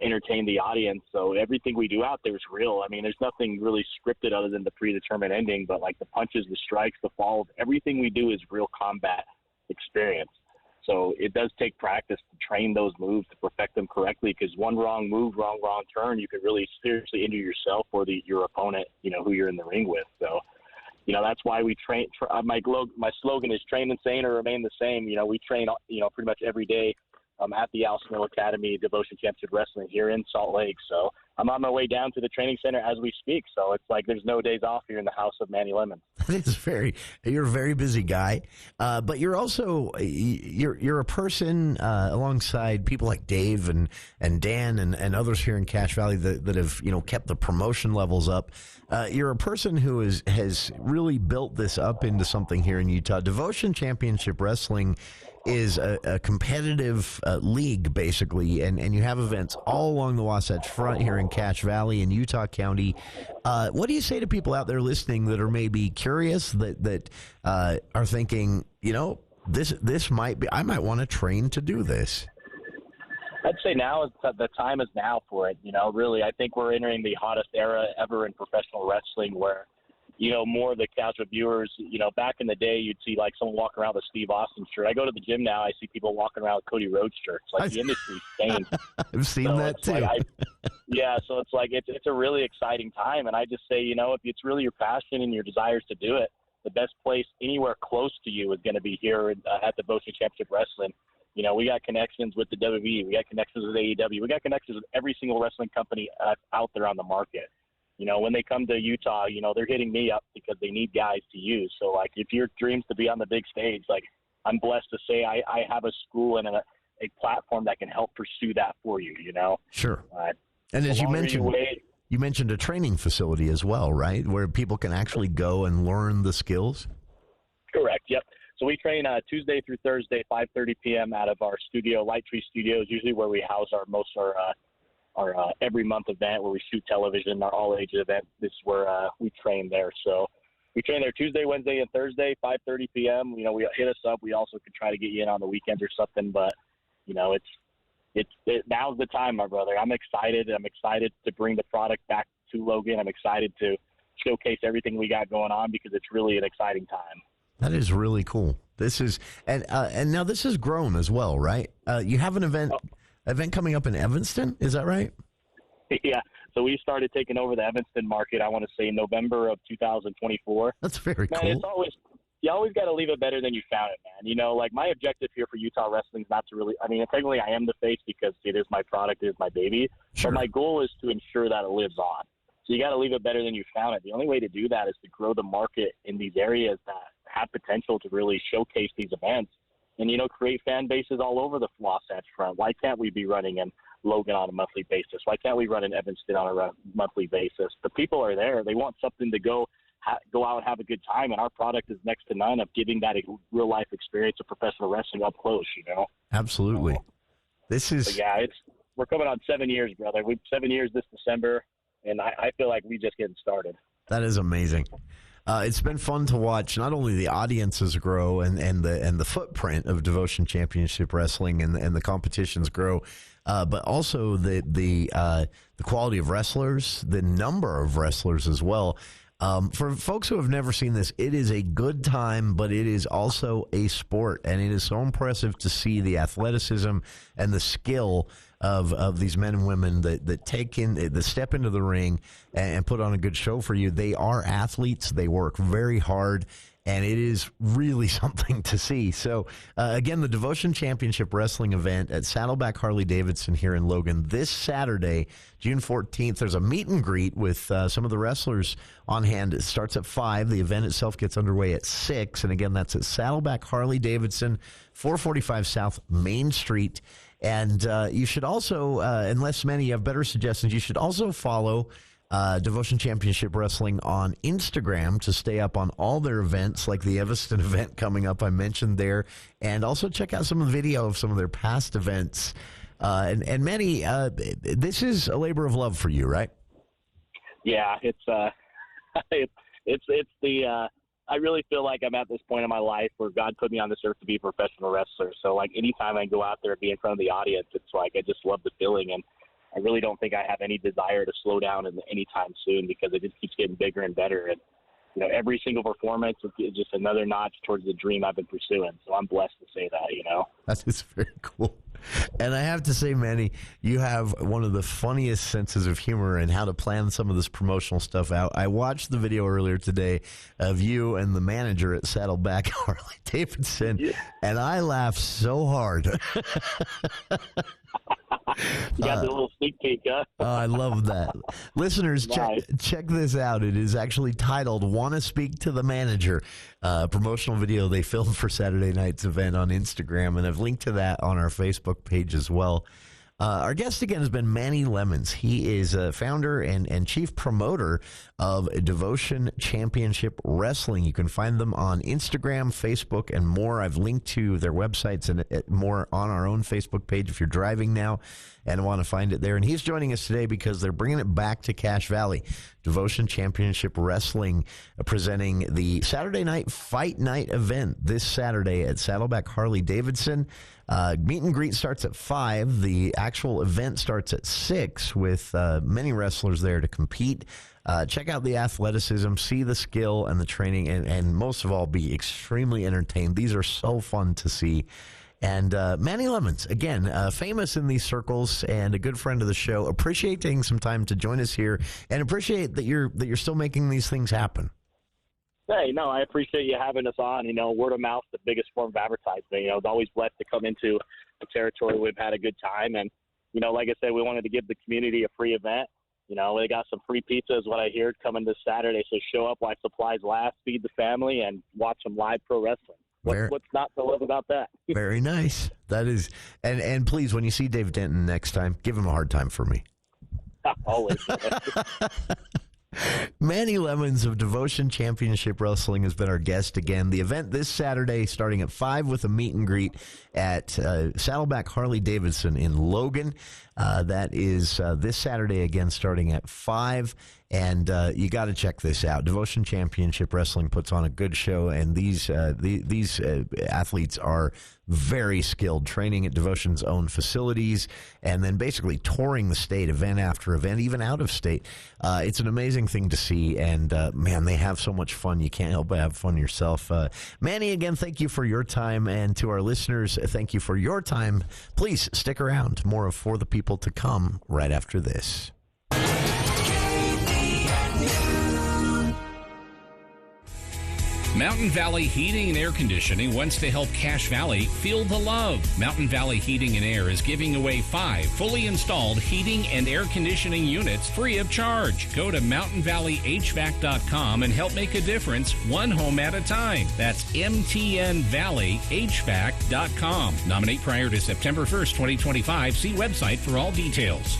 entertain the audience. So everything we do out there is real. I mean, there's nothing really scripted other than the predetermined ending, but, the punches, the strikes, the falls, everything we do is real combat experience. So it does take practice to train those moves, to perfect them correctly, because one wrong move, wrong turn, you could really seriously injure yourself or your opponent, who you're in the ring with. So, that's why we train. My slogan is train insane or remain the same. We train, pretty much every day at the Al Snow Academy Devotion Championship Wrestling here in Salt Lake. So I'm on my way down to the training center as we speak. So it's like there's no days off here in the house of Manny Lemon. You're a very busy guy, but you're also you're a person alongside people like Dave and Dan and others here in Cache Valley that have kept the promotion levels up. You're a person who has really built this up into something here in Utah. Devotion Championship Wrestling is a competitive league, basically, and you have events all along the Wasatch Front here in Cache Valley and Utah County. What do you say to people out there listening that are maybe curious, that are thinking, this might be, I might want to train to do this? I'd say now the time is now for it. Really, I think we're entering the hottest era ever in professional wrestling, where more of the casual viewers, back in the day, you'd see someone walking around with a Steve Austin shirt. I go to the gym now, I see people walking around with Cody Rhodes shirts. The industry's changed. I've seen that too. So it's a really exciting time. And I just say, if it's really your passion and your desires to do it, the best place anywhere close to you is going to be here at Devotion Championship Wrestling. We got connections with the WWE. We got connections with AEW. We got connections with every single wrestling company out there on the market. When they come to Utah, they're hitting me up because they need guys to use. So, if your dream's to be on the big stage, I'm blessed to say I have a school and a platform that can help pursue that for you, Sure. And as you mentioned a training facility as well, right, where people can actually go and learn the skills? Correct, yep. So we train Tuesday through Thursday, 5:30 p.m. out of our studio, Light Tree Studios, usually where we house our every month event where we shoot television, our all-ages event. This is where we train there. So we train there Tuesday, Wednesday, and Thursday, 5:30 p.m. We hit us up. We also could try to get you in on the weekends or something, but now's the time, my brother. I'm excited. I'm excited to bring the product back to Logan. I'm excited to showcase everything we got going on because it's really an exciting time. That is really cool. This is and now this has grown as well, right? You have an event coming up in Evanston, is that right? Yeah. So we started taking over the Evanston market, I want to say November of 2024. That's very cool. Man, you always got to leave it better than you found it, man. My objective here for Utah Wrestling is not to really, technically I am the face because it is my product, it is my baby. Sure. But my goal is to ensure that it lives on. So you got to leave it better than you found it. The only way to do that is to grow the market in these areas that have potential to really showcase these events and, create fan bases all over the Wasatch Front. Why can't we be running in Logan on a monthly basis? Why can't we run in Evanston on a monthly basis? The people are there. They want something to go out and have a good time, and our product is next to none of giving that a real-life experience of professional wrestling up close, Absolutely. But yeah, we're coming on 7 years, brother. We've 7 years this December, and I feel like we just getting started. That is amazing. It's been fun to watch not only the audiences grow and the footprint of Devotion Championship Wrestling and the competitions grow, but also the quality of wrestlers, the number of wrestlers as well. For folks who have never seen this, it is a good time, but it is also a sport, and it is so impressive to see the athleticism and the skill of these men and women that step into the ring and put on a good show for you. They are athletes. They work very hard, and it is really something to see. So, again, the Devotion Championship Wrestling event at Saddleback Harley-Davidson here in Logan this Saturday, June 14th. There's a meet and greet with some of the wrestlers on hand. It starts at 5. The event itself gets underway at 6. And, again, that's at Saddleback Harley-Davidson, 445 South Main Street. And you should also, unless many have better suggestions, you should also follow Devotion Championship Wrestling on Instagram to stay up on all their events, like the Evanston event coming up I mentioned there, and also check out some video of some of their past events. And Manny, this is a labor of love for you, right? Yeah, it's the I really feel like I'm at this point in my life where God put me on this earth to be a professional wrestler. So, like, anytime I go out there and be in front of the audience, it's like I just love the feeling, and I really don't think I have any desire to slow down anytime soon because it just keeps getting bigger and better. And, you know, every single performance is just another notch towards the dream I've been pursuing. So I'm blessed to say that, you know. That is very cool. And I have to say, Manny, you have one of the funniest senses of humor and how to plan some of this promotional stuff out. I watched the video earlier today of you and the manager at Saddleback Harley-Davidson, and I laughed so hard. You got the little sneak peek, huh? I love that. Listeners, Nice. check this out. It is actually titled "Want to Speak to the Manager," promotional video they filmed for Saturday night's event on Instagram, and I've linked to that on our Facebook page as well. Our guest again has been Manny Lemons. He is a founder and chief promoter of Devotion Championship Wrestling. You can find them on Instagram, Facebook, and more. I've linked to their websites and more on our own Facebook page if you're driving now and want to find it there. And he's joining us today because they're bringing it back to Cache Valley. Devotion Championship Wrestling presenting the Saturday Night Fight Night event this Saturday at Saddleback Harley-Davidson. Meet and greet starts at 5. The actual event starts at 6 with many wrestlers there to compete. Check out the athleticism, see the skill and the training, and most of all, be extremely entertained. These are so fun to see. And Manny Lemons, again, famous in these circles and a good friend of the show. Appreciate taking some time to join us here, and appreciate that you're still making these things happen. Hey, no, I appreciate you having us on. You know, word of mouth, the biggest form of advertisement. You know, it's always blessed to come into a territory we've had a good time. And, you know, like I said, we wanted to give the community a free event. You know, they got some free pizza is what I heard coming this Saturday. So show up while supplies last, feed the family, and watch some live pro wrestling. What's not to love about that? Very nice. That is, and please, when you see Dave Denton next time, give him a hard time for me. Always. Manny Lemons of Devotion Championship Wrestling has been our guest again. The event this Saturday starting at 5 with a meet and greet at Saddleback Harley-Davidson in Logan. That is this Saturday again starting at 5. And you got to check this out. Devotion Championship Wrestling puts on a good show, and these athletes are very skilled, training at Devotion's own facilities, and then basically touring the state event after event, even out of state. It's an amazing thing to see, and man, they have so much fun. You can't help but have fun yourself. Manny, again, thank you for your time, and to our listeners, thank you for your time. Please stick around. More of For the People to come right after this. Mountain Valley Heating and Air Conditioning wants to help Cache Valley feel the love. Mountain Valley Heating and Air is giving away 5 fully installed heating and air conditioning units free of charge. Go to mountainvalleyhvac.com and help make a difference one home at a time. That's mtnvalleyhvac.com. Nominate prior to September 1st, 2025. See website for all details.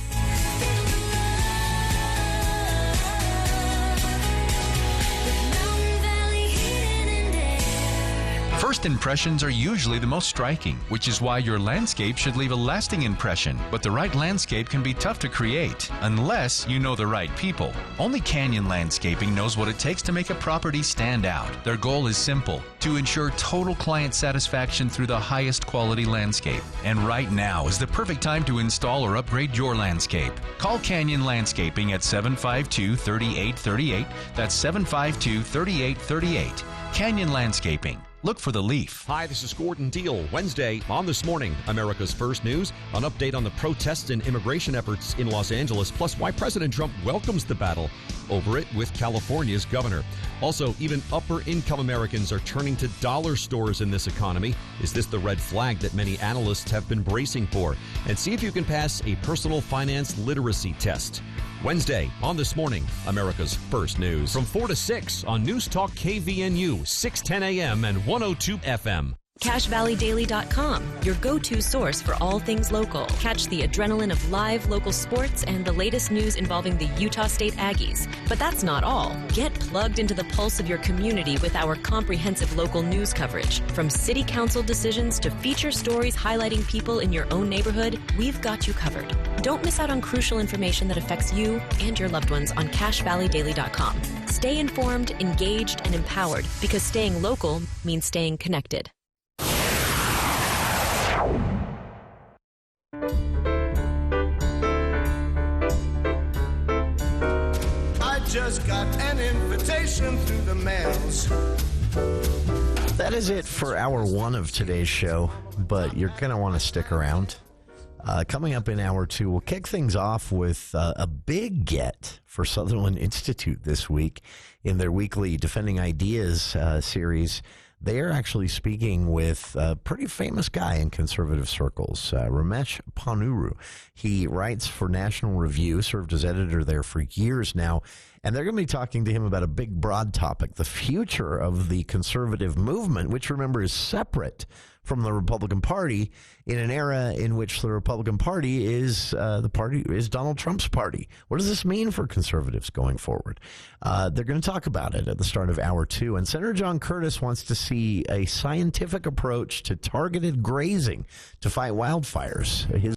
First impressions are usually the most striking, which is why your landscape should leave a lasting impression. But the right landscape can be tough to create unless you know the right people. Only Canyon Landscaping knows what it takes to make a property stand out. Their goal is simple: to ensure total client satisfaction through the highest quality landscape. And right now is the perfect time to install or upgrade your landscape. Call Canyon Landscaping at 752-3838. That's 752-3838. Canyon Landscaping. Look for the leaf. Hi, this is Gordon Deal. Wednesday on This Morning, America's First News, an update on the protests and immigration efforts in Los Angeles, plus why President Trump welcomes the battle over it with California's governor. Also, even upper-income Americans are turning to dollar stores in this economy. Is this the red flag that many analysts have been bracing for? And see if you can pass a personal finance literacy test. Wednesday on This Morning, America's First News. From 4 to 6 on News Talk KVNU, 610 AM and 102 FM. CashValleyDaily.com, your go-to source for all things local. Catch the adrenaline of live local sports and the latest news involving the Utah State Aggies. But that's not all. Get plugged into the pulse of your community with our comprehensive local news coverage. From city council decisions to feature stories highlighting people in your own neighborhood, we've got you covered. Don't miss out on crucial information that affects you and your loved ones on CashValleyDaily.com. Stay informed, engaged, and empowered, because staying local means staying connected. I just got an invitation through the mails. That is it for hour one of today's show, but you're going to want to stick around. Coming up in hour two, we'll kick things off with a big get for Sutherland Institute this week in their weekly Defending Ideas series. They are actually speaking with a pretty famous guy in conservative circles, Ramesh Ponnuru. He writes for National Review, served as editor there for years now, and they're going to be talking to him about a big, broad topic, the future of the conservative movement, which, remember, is separate from the Republican Party in an era in which the Republican Party is Donald Trump's party. What does this mean for conservatives going forward? They're going to talk about it at the start of hour two. And Senator John Curtis wants to see a scientific approach to targeted grazing to fight wildfires. His